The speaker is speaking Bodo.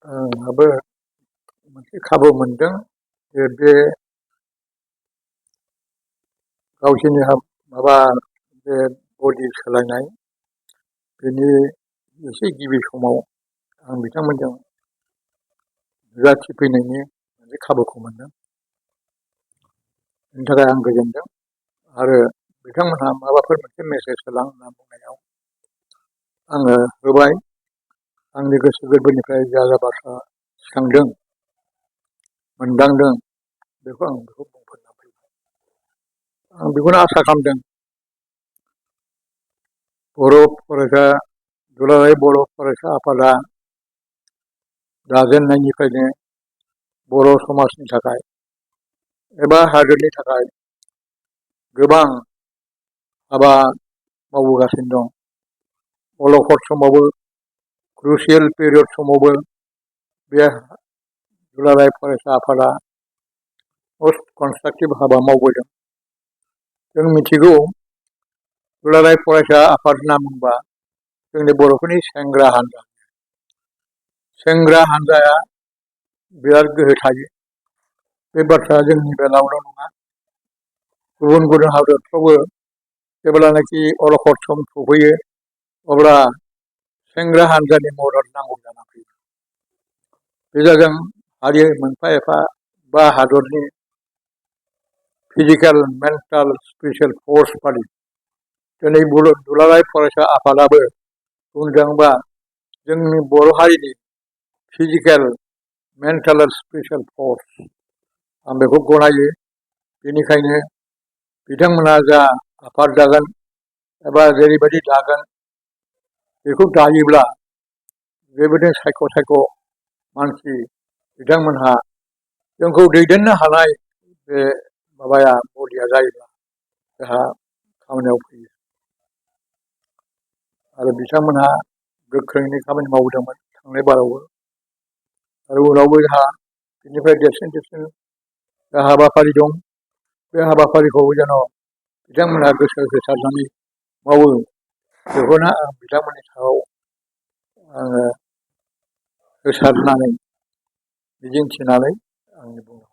आंहाबो मोनसे खाबु मोनदों जे बे गावसोरनि माबा बे बडि सोलायनाय बेनि एसे गिबि समाव आं बिथांमोनजों नुजाथिफैनायनि मोनसे खाबुखौ मोनदों। बेनि थाखाय आं गोजोनदों आरो बिथांमोनहा माबाफोर मोनसे मेसेज होलां होनना बुंनायाव आङो होबाय। आंनि गोसो गोरबोनिफ्राय जा बाथ्रा सिखांदों मोनदांदों बेखौ बुंफोरना फैबाय। आं बेखौनो आसा खालामदों दुलाराय बर' फरायसा आफादा दाजेननायनिफ्रायनो बर' समाजनि थाखाय एबा हादोरनि थाखाय गोबां हाबा मावबोगासिनो दं। अलखद समावबो क्रुसियेल पिरियड समावबो बे दुलाराय फरायसा आफादा मस्ट कनस्ट्राक्टिभ हाबा मावबोदों। जों मिथिगौ दुलाराय फरायसा आफाद होनना बुंबा जोंनि बर'फोरनि सेंग्रा हान्जा। सेंग्रा हान्जाया बिराद गोहो थायो। बे बाथ्राया जोंनि बेलायावल' नङा, गुबुन गुबुन हादरफ्रावबो जेब्लानाखि अलखद सम सफैयो अब्ला सेंग्रा हान्जानि मदद नांगौ जाना फैयो। बे जादों हारि मोनफा एफा बा हादरनि फिजिकेल मेन्टेल स्पिरिचुवेल फर्स बादि दिनै दुलाराय फरायसा आफादाबो बुंनो थाङोबा जोंनि बर' हारिनि फिजिकेल मेन्टेल आरो स्पिरिचुवेल फर्स आं बेखौ गनायो। बेनिखायनो बिथांमोना जा आफाद दागोन एबा जेरैबायदि दागोन बेखौ दायोब्ला बेबायदिनो सायख' मानसि बिथांमोनहा जोंखौ दैदेननो हानाय बे माबाया बडिया जायोब्ला जोंहा खामानियाव फैयो। आरो बिथांमोनहा गोख्रोङैनो खामानि मावदोंमोन थांनाय बारावबो आरो उनावबो जोंहा बेनिफ्राय देरसिन जा हाबाफारि दं बे हाबाफारिखौ जेन' बिथांमोनहा गोसो होसारनानै मावो बेखौनो आं बिथांमोननि सायाव आङो होसारनानै मिजिंथिनानै आंनि बुंनायखौ